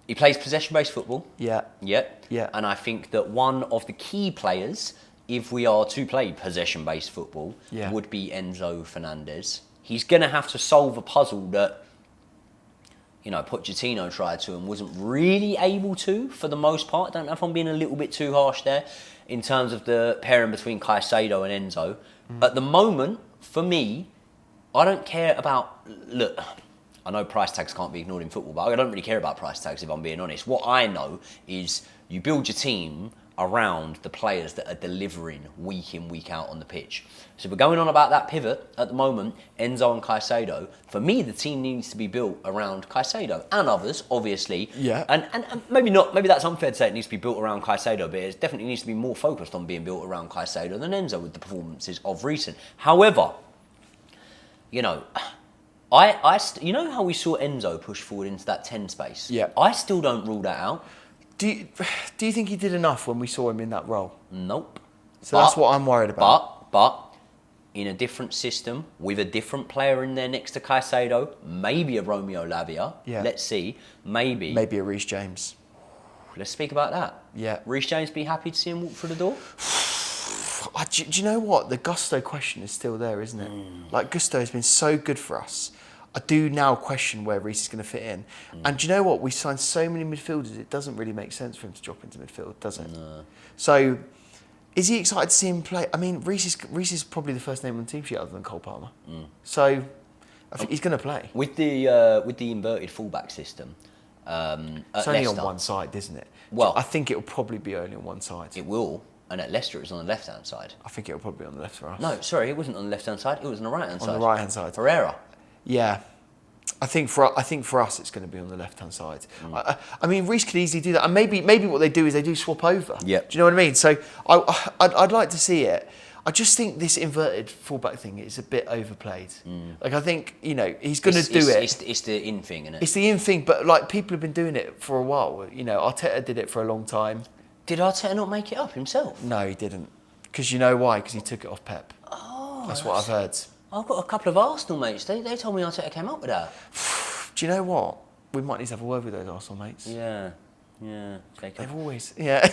Speaker 1: He plays possession-based football.
Speaker 2: Yeah.
Speaker 1: Yeah.
Speaker 2: Yeah.
Speaker 1: And I think that one of the key players, if we are to play possession-based football, would be Enzo Fernandez. He's going to have to solve a puzzle that, Pochettino tried to and wasn't really able to for the most part. I don't know if I'm being a little bit too harsh there in terms of the pairing between Caicedo and Enzo. At the moment, for me, I don't care about... Look, I know price tags can't be ignored in football, but I don't really care about price tags if I'm being honest. What I know is you build your team around the players that are delivering week in, week out on the pitch. So we're going on about that pivot at the moment, Enzo and Caicedo. For me, the team needs to be built around Caicedo and others, obviously.
Speaker 2: Yeah.
Speaker 1: And maybe not. Maybe that's unfair to say it needs to be built around Caicedo, but it definitely needs to be more focused on being built around Caicedo than Enzo with the performances of recent. However, you know how we saw Enzo push forward into that 10 space?
Speaker 2: Yeah.
Speaker 1: I still don't rule that out.
Speaker 2: Do you think he did enough when we saw him in that role?
Speaker 1: Nope.
Speaker 2: So that's what I'm worried about.
Speaker 1: But in a different system, with a different player in there next to Caicedo, maybe a Romeo Lavia.
Speaker 2: Yeah.
Speaker 1: Let's see. Maybe
Speaker 2: a Reece James.
Speaker 1: Let's speak about that.
Speaker 2: Yeah.
Speaker 1: Reece James be happy to see him walk through the door?
Speaker 2: Do you know what? The Gusto question is still there, isn't it? Like, Gusto has been so good for us. I do now question where Reece is going to fit in. And do you know what? We signed so many midfielders, it doesn't really make sense for him to drop into midfield, does it? No. So, is he excited to see him play? I mean, Reece is probably the first name on the team sheet other than Cole Palmer. So, I think he's going to play.
Speaker 1: With the inverted fullback system,
Speaker 2: it's only on one side, isn't it?
Speaker 1: Well,
Speaker 2: I think it will probably be only on one side.
Speaker 1: It will. And at Leicester, it was on the left-hand side.
Speaker 2: I think it will probably be on the left for us.
Speaker 1: No, sorry, it wasn't on the left-hand side. It was on the right-hand side.
Speaker 2: On the right-hand side.
Speaker 1: Herrera.
Speaker 2: Yeah. I think for us, it's going to be on the left-hand side. I mean, Reece could easily do that. And maybe what they do is they do swap over.
Speaker 1: Yeah.
Speaker 2: Do you know what I mean? So I'd like to see it. I just think this inverted fullback thing is a bit overplayed. Like, I think, he's going to do it.
Speaker 1: It's the in thing, isn't it?
Speaker 2: It's the in thing, but like, people have been doing it for a while. Arteta did it for a long time.
Speaker 1: Did Arteta not make it up himself?
Speaker 2: No, he didn't. Because you know why? Because he took it off Pep.
Speaker 1: Oh.
Speaker 2: That's what I've heard.
Speaker 1: I've got a couple of Arsenal mates. They told me Arteta came up with that.
Speaker 2: Do you know what? We might need to have a word with those Arsenal mates.
Speaker 1: Yeah. Jacob.
Speaker 2: They've always... Yeah.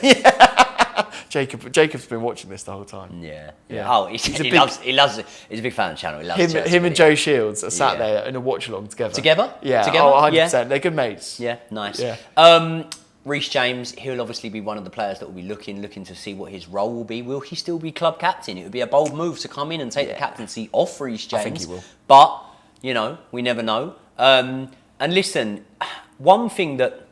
Speaker 2: Jacob's been watching this the whole time.
Speaker 1: Yeah. Oh, he loves it. He's a big fan of the channel. He loves
Speaker 2: him and Joe Shields are sat there in a watch-along together.
Speaker 1: Together?
Speaker 2: Yeah.
Speaker 1: Together?
Speaker 2: Oh, 100%.
Speaker 1: Yeah.
Speaker 2: They're good mates.
Speaker 1: Yeah, nice.
Speaker 2: Yeah.
Speaker 1: Reece James, he'll obviously be one of the players that will be looking to see what his role will be. Will he still be club captain? It would be a bold move to come in and take the captaincy off Reece James.
Speaker 2: I think he will.
Speaker 1: But, we never know. And listen, one thing that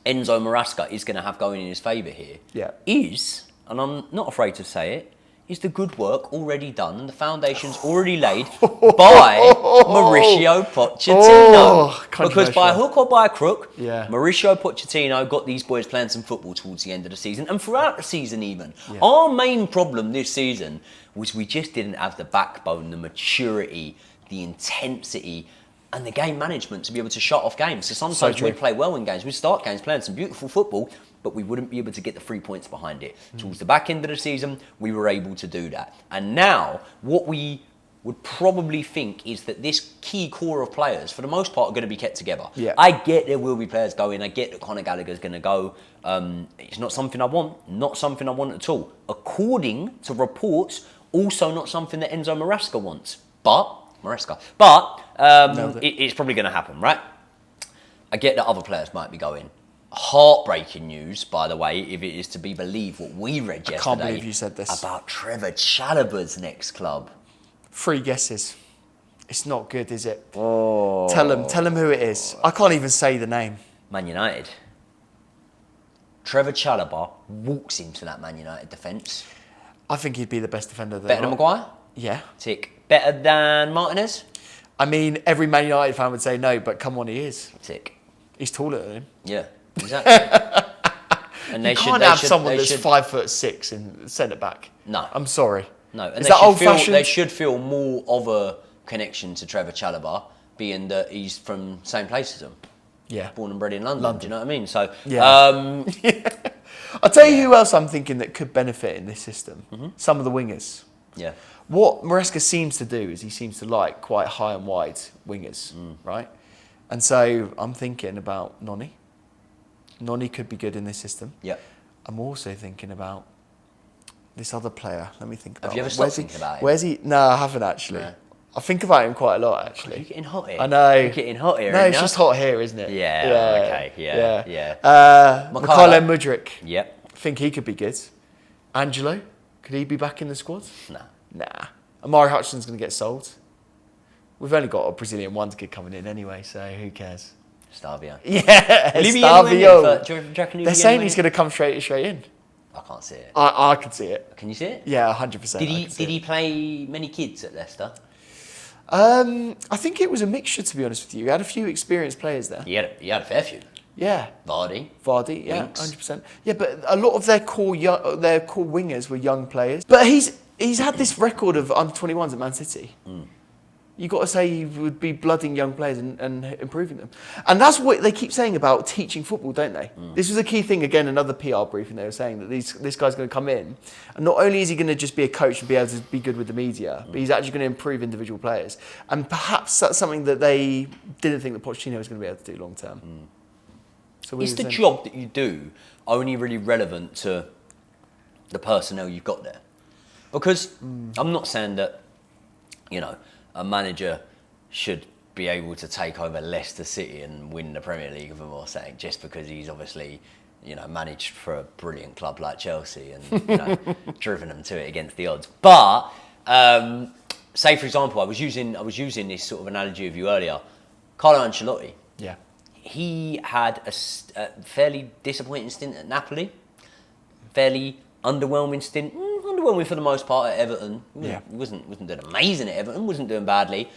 Speaker 1: Enzo Maresca is going to have going in his favour here is, and I'm not afraid to say it, is the good work already done and the foundations already laid by Mauricio Pochettino. Because by hook or by crook, Mauricio Pochettino got these boys playing some football towards the end of the season and throughout the season even. Our main problem this season was we just didn't have the backbone, the maturity, the intensity and the game management to be able to shut off games. So sometimes
Speaker 2: true.
Speaker 1: we'd play well in games. We'd start games playing some beautiful football, but we wouldn't be able to get the 3 points behind it. Towards the back end of the season, we were able to do that. And now, what we would probably think is that this key core of players, for the most part, are going to be kept together.
Speaker 2: Yeah.
Speaker 1: I get there will be players going. I get that Conor Gallagher's going to go. It's not something I want. Not something I want at all. According to reports, also not something that Enzo Maresca wants. But it's probably going to happen, right? I get that other players might be going. Heartbreaking news, by the way, if it is to be believed what we read yesterday.
Speaker 2: I can't believe you said this.
Speaker 1: About Trevor Chalobah's next club.
Speaker 2: 3 guesses. It's not good, is it?
Speaker 1: Oh.
Speaker 2: Tell them who it is. I can't even say the name.
Speaker 1: Man United. Trevor Chalobah walks into that Man United defence.
Speaker 2: I think he'd be the best defender there.
Speaker 1: Better than Maguire?
Speaker 2: Yeah.
Speaker 1: Tick. Better than Martinez?
Speaker 2: I mean, every Man United fan would say no, but come on, he is.
Speaker 1: Tick.
Speaker 2: He's taller than him.
Speaker 1: Yeah, exactly. And
Speaker 2: You can't have someone that's 5'6" in centre back.
Speaker 1: No.
Speaker 2: I'm sorry.
Speaker 1: No, and
Speaker 2: is that old fashioned?
Speaker 1: They should feel more of a connection to Trevor Chalobah, being that he's from the same place as them.
Speaker 2: Yeah.
Speaker 1: Born and bred in London. Do you know what I mean? So,
Speaker 2: Yeah. I'll tell you who else I'm thinking that could benefit in this system. Some of the wingers.
Speaker 1: yeah.
Speaker 2: What Maresca seems to do is he seems to like quite high and wide wingers, right? And so I'm thinking about Noni. Noni could be good in this system.
Speaker 1: Yeah.
Speaker 2: I'm also thinking about this other player. Let me think about
Speaker 1: Have you ever
Speaker 2: him.
Speaker 1: stopped thinking about him?
Speaker 2: Where's he? No, I haven't actually.
Speaker 1: No.
Speaker 2: I think about him quite a lot actually.
Speaker 1: You're getting hot here.
Speaker 2: I know.
Speaker 1: You're getting hot here.
Speaker 2: No,
Speaker 1: ain't
Speaker 2: it's
Speaker 1: ya?
Speaker 2: just hot here, isn't it?
Speaker 1: Yeah, okay, yeah.
Speaker 2: Mikhailo Mudryk.
Speaker 1: Yep.
Speaker 2: I think he could be good. Angelo, could he be back in the squad?
Speaker 1: Nah.
Speaker 2: Nah. Amari Hutchinson's going to get sold. We've only got a Brazilian wonder kid coming in anyway, so who cares?
Speaker 1: Stavia.
Speaker 2: Yeah,
Speaker 1: Will he be
Speaker 2: Stavio.
Speaker 1: do you reckon he'll
Speaker 2: They're
Speaker 1: be
Speaker 2: saying
Speaker 1: anyway?
Speaker 2: he's going to come straight in.
Speaker 1: I can't see it.
Speaker 2: I can see it.
Speaker 1: Can you see it?
Speaker 2: Yeah, 100%.
Speaker 1: Did he play many kids at Leicester?
Speaker 2: I think it was a mixture, to be honest with you. You had a few experienced players there.
Speaker 1: He had a fair few.
Speaker 2: Yeah.
Speaker 1: Vardy.
Speaker 2: Yeah,
Speaker 1: Winks.
Speaker 2: 100%. Yeah, but a lot of their core wingers were young players. But he's had this record of under 21s at Man City. You've got to say he would be blooding young players and improving them. And that's what they keep saying about teaching football, don't they? This was a key thing, again, another PR briefing, they were saying that this guy's going to come in, and not only is he going to just be a coach and be able to be good with the media, but he's actually going to improve individual players. And perhaps that's something that they didn't think that Pochettino was going to be able to do long term. So
Speaker 1: Is the job that you do only really relevant to the personnel you've got there? Because I'm not saying that, a manager should be able to take over Leicester City and win the Premier League of them or something just because he's obviously, managed for a brilliant club like Chelsea and, driven them to it against the odds. But, say for example, I was using this sort of analogy of you earlier. Carlo Ancelotti.
Speaker 2: Yeah.
Speaker 1: He had a fairly disappointing stint at Napoli, fairly underwhelming stint, underwhelming for the most part at Everton.
Speaker 2: Yeah.
Speaker 1: He wasn't doing amazing at Everton, wasn't doing badly.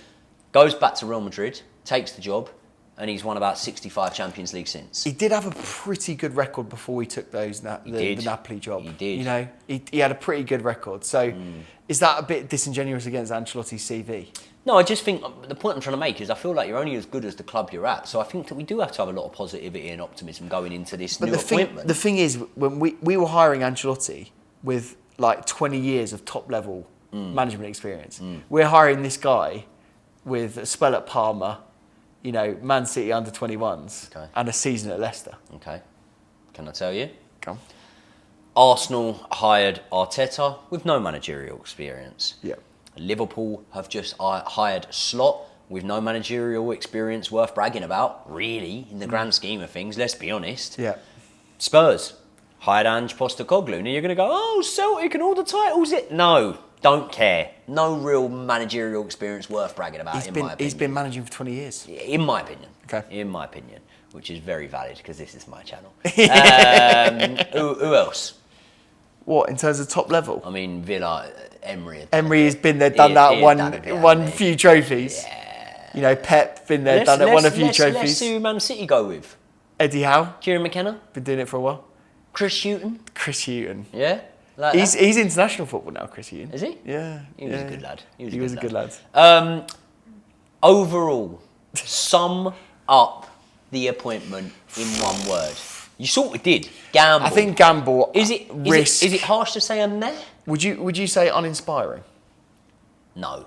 Speaker 1: Goes back to Real Madrid, takes the job, and he's won about 65 Champions League since.
Speaker 2: He did have a pretty good record before he took the Napoli job.
Speaker 1: He did.
Speaker 2: He had a pretty good record. So is that a bit disingenuous against Ancelotti's CV?
Speaker 1: No, I just think the point I'm trying to make is I feel like you're only as good as the club you're at. So I think that we do have to have a lot of positivity and optimism going into this new appointment.
Speaker 2: The thing is, when we were hiring Ancelotti with like 20 years of top level management experience, we're hiring this guy with a spell at Parma, Man City under 21s, and a season at Leicester.
Speaker 1: Okay. Can I tell you?
Speaker 2: Come.
Speaker 1: Arsenal hired Arteta with no managerial experience.
Speaker 2: Yeah.
Speaker 1: Liverpool have just hired Slot with no managerial experience worth bragging about, really, in the grand scheme of things, let's be honest.
Speaker 2: Yeah.
Speaker 1: Spurs hired Ange Postecoglou. Now you're going to go, oh, Celtic and all the titles. No, don't care. No real managerial experience worth bragging about, my opinion.
Speaker 2: He's been managing for 20 years.
Speaker 1: In my opinion.
Speaker 2: Okay.
Speaker 1: In my opinion, which is very valid because this is my channel. Who else?
Speaker 2: What, in terms of top level?
Speaker 1: I mean, Villa, Emery.
Speaker 2: Emery has been there, done that, won few trophies. Yeah. Pep, been there, done it, won a few trophies.
Speaker 1: Let's see who Man City go with.
Speaker 2: Eddie Howe.
Speaker 1: Kieran McKenna.
Speaker 2: Been doing it for a while.
Speaker 1: Chris Hughton.
Speaker 2: Yeah.
Speaker 1: Like
Speaker 2: he's international football now, Chris Hughton.
Speaker 1: Is he?
Speaker 2: Yeah.
Speaker 1: He was a good lad.
Speaker 2: He was a good lad.
Speaker 1: Overall, Sum up the appointment in one word. You sort of did. Gamble.
Speaker 2: I think gamble. Risk.
Speaker 1: Is it harsh to say I'm there?
Speaker 2: Would you say uninspiring?
Speaker 1: No.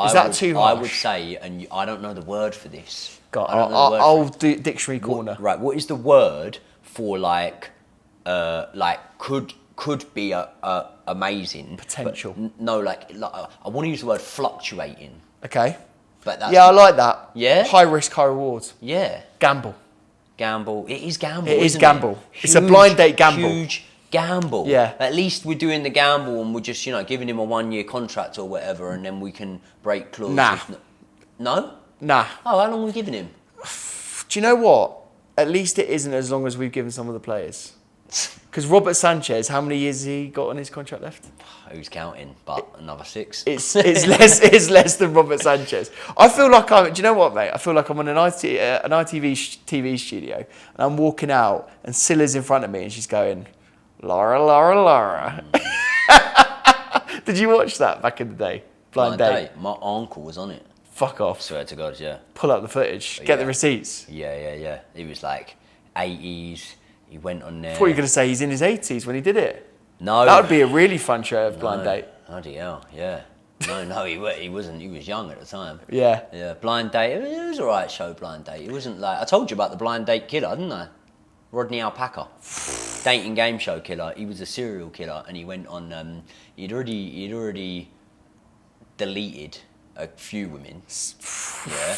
Speaker 2: Is that too harsh?
Speaker 1: I would say, and I don't know the word for this.
Speaker 2: God,
Speaker 1: I don't know the word
Speaker 2: I'll
Speaker 1: for it.
Speaker 2: do dictionary corner.
Speaker 1: Right. What is the word for like could be a amazing
Speaker 2: Potential.
Speaker 1: but no, like I want to use the word fluctuating.
Speaker 2: Okay.
Speaker 1: But that's,
Speaker 2: Yeah, I like that.
Speaker 1: Yeah?
Speaker 2: High risk, high rewards.
Speaker 1: Yeah.
Speaker 2: Gamble.
Speaker 1: Gamble. It is gamble.
Speaker 2: It is
Speaker 1: isn't
Speaker 2: gamble.
Speaker 1: It?
Speaker 2: It's a blind date gamble.
Speaker 1: Huge gamble.
Speaker 2: Yeah.
Speaker 1: At least we're doing the gamble and we're just, giving him a 1-year contract or whatever, and then we can break clauses.
Speaker 2: Nah.
Speaker 1: No?
Speaker 2: Nah.
Speaker 1: Oh, how long are we giving him?
Speaker 2: Do you know what? At least it isn't as long as we've given some of the players. Because Robert Sanchez, how many years has he got on his contract left?
Speaker 1: Who's counting? But another 6.
Speaker 2: It's less than Robert Sanchez. I feel like do you know what, mate? I feel like I'm on an ITV TV studio and I'm walking out and Scylla's in front of me and she's going, Laura, Laura, Laura. Did you watch that back in the day? Blind Date.
Speaker 1: My uncle was on it.
Speaker 2: Fuck off.
Speaker 1: Swear to God, yeah.
Speaker 2: Pull up the footage. Get the receipts.
Speaker 1: Yeah. He was like 80s. He went on there.
Speaker 2: I thought you were going to say he's in his 80s when he did it.
Speaker 1: No.
Speaker 2: That would be a really fun show of Blind Date.
Speaker 1: Bloody hell, yeah. No, he wasn't. He was young at the time.
Speaker 2: Yeah.
Speaker 1: Yeah, Blind Date. It was alright show, Blind Date. It wasn't like... I told you about the Blind Date killer, didn't I? Rodney Alpaca. Dating game show killer. He was a serial killer and he went on... He'd already deleted a few women. Yeah.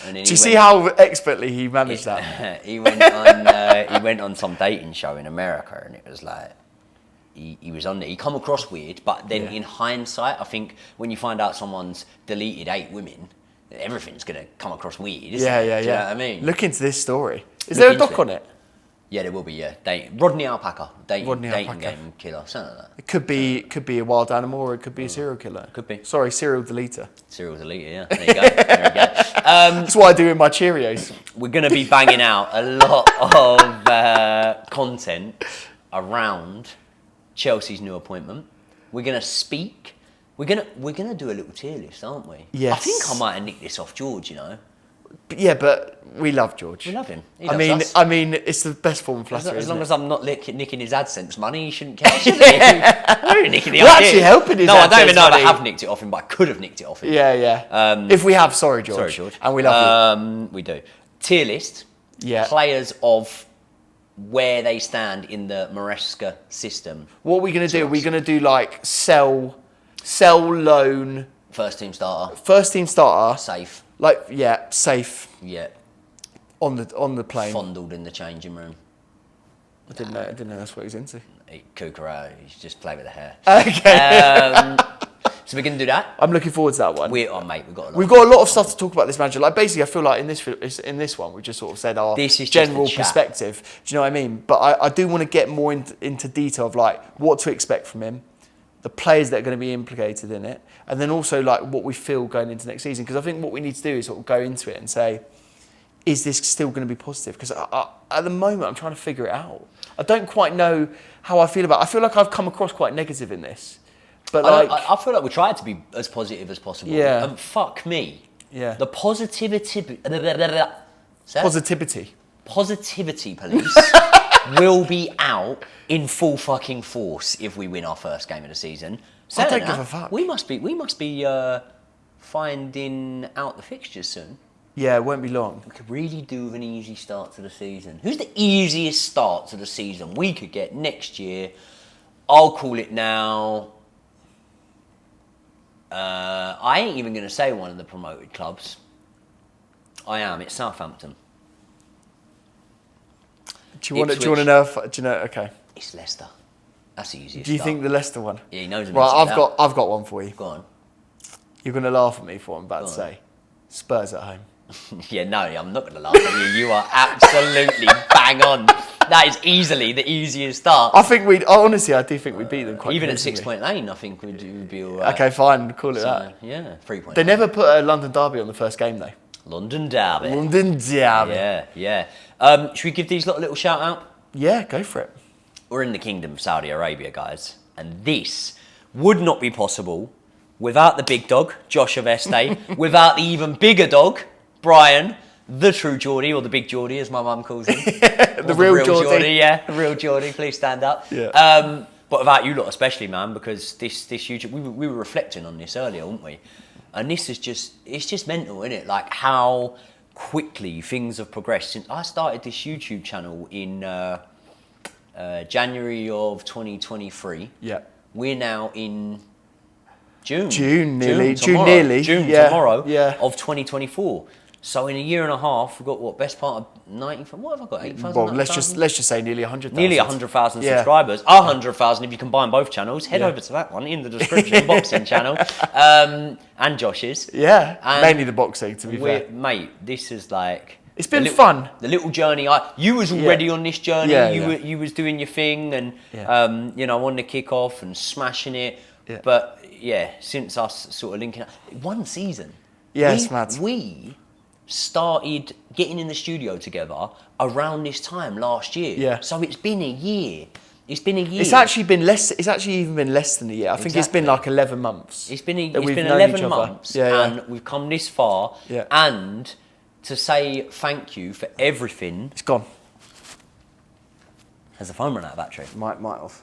Speaker 1: And then
Speaker 2: Do you see how expertly he managed that?
Speaker 1: he went on some dating show in America and it was like... He was on there. He come across weird, but then in hindsight, I think when you find out someone's deleted 8 women, everything's gonna come across weird. Isn't it? Do you know what I mean?
Speaker 2: Look into this story. Is there a doc on it?
Speaker 1: Yeah, there will be. Yeah, Rodney Alpaca, dating game killer, something like that.
Speaker 2: It could be a wild animal or it could be a serial killer.
Speaker 1: Could be.
Speaker 2: Sorry, serial deleter.
Speaker 1: Serial deleter. Yeah, there you go. There we go.
Speaker 2: That's what I do with my Cheerios.
Speaker 1: We're gonna be banging out a lot of content around Chelsea's new appointment. We're gonna speak. We're gonna do a little tier list, aren't we?
Speaker 2: Yes.
Speaker 1: I think I might have nicked this off George.
Speaker 2: Yeah, but we love George.
Speaker 1: We love him. He
Speaker 2: I
Speaker 1: loves us.
Speaker 2: mean, it's the best form of flattery.
Speaker 1: As long
Speaker 2: isn't
Speaker 1: as I'm not nicking his AdSense money, he shouldn't care. Should he? I'm nicking the
Speaker 2: You're
Speaker 1: idea.
Speaker 2: actually helping his
Speaker 1: No, I don't even
Speaker 2: AdSense
Speaker 1: know if I
Speaker 2: money.
Speaker 1: have nicked it off him, but I could have nicked it off him.
Speaker 2: Yeah. If we have, sorry, George.
Speaker 1: Sorry, George.
Speaker 2: And we love you.
Speaker 1: We do. Tier list.
Speaker 2: Yeah.
Speaker 1: Players of where they stand in the Maresca system.
Speaker 2: What are we going to do? We're going to do like sell, loan,
Speaker 1: First team starter.
Speaker 2: first team starter.
Speaker 1: Safe.
Speaker 2: Like, safe
Speaker 1: Yeah.
Speaker 2: on the plane.
Speaker 1: Fondled in the changing room.
Speaker 2: I didn't know that's what he was into.
Speaker 1: He Kuka out. He's just play with the hair.
Speaker 2: Okay.
Speaker 1: So we're going to do that.
Speaker 2: I'm looking forward to that one.
Speaker 1: Mate,
Speaker 2: We've got a lot of stuff to talk about this manager. Like basically, I feel like in this one, we just sort of said our
Speaker 1: This is just
Speaker 2: general
Speaker 1: a chat.
Speaker 2: perspective. Do you know what I mean? But I do want to get more into detail of like what to expect from him, the players that are going to be implicated in it, and then also like what we feel going into next season. Because I think what we need to do is sort of go into it and say, is this still going to be positive? Because at the moment, I'm trying to figure it out. I don't quite know how I feel about it. I feel like I've come across quite negative in this. But
Speaker 1: I feel like we tried to be as positive as possible.
Speaker 2: Yeah.
Speaker 1: And fuck me.
Speaker 2: Yeah.
Speaker 1: The positivity police will be out in full fucking force if we win our first game of the season.
Speaker 2: I don't
Speaker 1: Saying
Speaker 2: give a
Speaker 1: that,
Speaker 2: fuck.
Speaker 1: We must be finding out the fixtures soon.
Speaker 2: Yeah, it won't be long.
Speaker 1: We could really do with an easy start to the season. Who's the easiest start to the season we could get next year? I'll call it now. I ain't even going to say one of the promoted clubs. I am. It's Southampton.
Speaker 2: Do you want to know? Do you know? Okay.
Speaker 1: It's Leicester. That's the easiest.
Speaker 2: Do you
Speaker 1: start.
Speaker 2: think the Leicester one?
Speaker 1: Yeah, he knows.
Speaker 2: Right, I've got one for you.
Speaker 1: Go on.
Speaker 2: You're going to laugh at me for what I'm about
Speaker 1: Go
Speaker 2: to
Speaker 1: on.
Speaker 2: say. Spurs at home.
Speaker 1: Yeah, no, I'm not going to laugh at you. You are absolutely bang on. That is easily the easiest start.
Speaker 2: I think honestly, I do think we beat them quite
Speaker 1: Even at
Speaker 2: convincingly.
Speaker 1: 6 Point Lane, I think we'd be all right.
Speaker 2: Okay, fine. Call it
Speaker 1: So,
Speaker 2: that.
Speaker 1: yeah, 3 Point
Speaker 2: They
Speaker 1: Lane.
Speaker 2: never put a London derby on the first game though.
Speaker 1: London Derby.
Speaker 2: London derby.
Speaker 1: Yeah. Should we give these lot a little shout out?
Speaker 2: Yeah, go for it.
Speaker 1: We're in the Kingdom of Saudi Arabia, guys. And this would not be possible without the big dog, Josh Aveste, without the even bigger dog, Brian, the true Geordie, or the big Geordie, as my mum calls him.
Speaker 2: The real Geordie.
Speaker 1: Yeah, the real Geordie. Please stand up.
Speaker 2: Yeah.
Speaker 1: But about you lot especially, man, because this YouTube, we were reflecting on this earlier, weren't we? And this is it's just mental, isn't it? Like how quickly things have progressed. Since I started this YouTube channel in January of 2023.
Speaker 2: Yeah.
Speaker 1: We're now in June
Speaker 2: nearly.
Speaker 1: Tomorrow
Speaker 2: Yeah.
Speaker 1: of 2024. So in a year and a half, we've got what, best part of 90. What have I got? 8,000.
Speaker 2: Well, let's just say nearly 100,000.
Speaker 1: Nearly 100,000
Speaker 2: Yeah.
Speaker 1: subscribers. 100,000 if you combine both channels. Head over to that one in the description, boxing channel, and Josh's.
Speaker 2: Yeah,
Speaker 1: And
Speaker 2: mainly the boxing, to be fair.
Speaker 1: mate, this is like
Speaker 2: It's been fun.
Speaker 1: The little journey. You was already on this journey.
Speaker 2: Yeah,
Speaker 1: You was doing your thing, and you know, on the kickoff and smashing it.
Speaker 2: Yeah.
Speaker 1: But yeah, since us sort of linking up, one season.
Speaker 2: Yeah, it's mad.
Speaker 1: We started getting in the studio together around this time last year.
Speaker 2: Yeah.
Speaker 1: So it's been a year. It's been a year.
Speaker 2: It's actually been less. It's actually even been less than a year. I think it's been like 11 months.
Speaker 1: It's been
Speaker 2: that we've known
Speaker 1: 11
Speaker 2: each other.
Speaker 1: months,
Speaker 2: Yeah.
Speaker 1: and we've come this far.
Speaker 2: Yeah.
Speaker 1: And to say thank you for everything.
Speaker 2: It's gone.
Speaker 1: Has the phone run out of battery?
Speaker 2: Might have.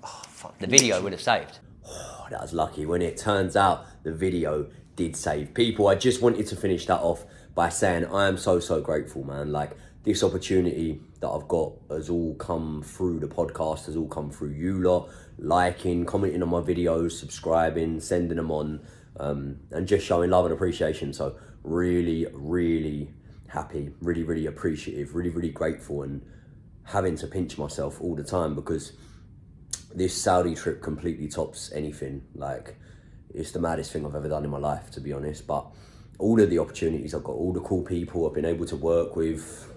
Speaker 2: Oh fuck.
Speaker 1: The video would have saved.
Speaker 3: Oh, that was lucky when it turns out the video did save people. I just wanted to finish that off by saying I am so grateful, man. Like, this opportunity that I've got has all come through the podcast, has all come through you lot, liking, commenting on my videos, subscribing, sending them on, and just showing love and appreciation. So really happy, really appreciative, really grateful, and having to pinch myself all the time because this Saudi trip completely tops anything. Like, it's the maddest thing I've ever done in my life, to be honest. But all of the opportunities I've got, all the cool people I've been able to work with,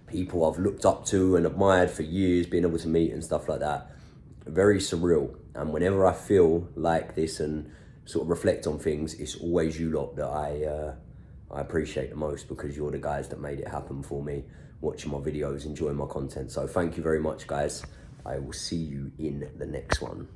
Speaker 3: people I've looked up to and admired for years, being able to meet and stuff like that, very surreal. And whenever I feel like this and sort of reflect on things, it's always you lot that I appreciate the most, because you're the guys that made it happen for me, watching my videos, enjoying my content. So thank you very much, guys. I will see you in the next one.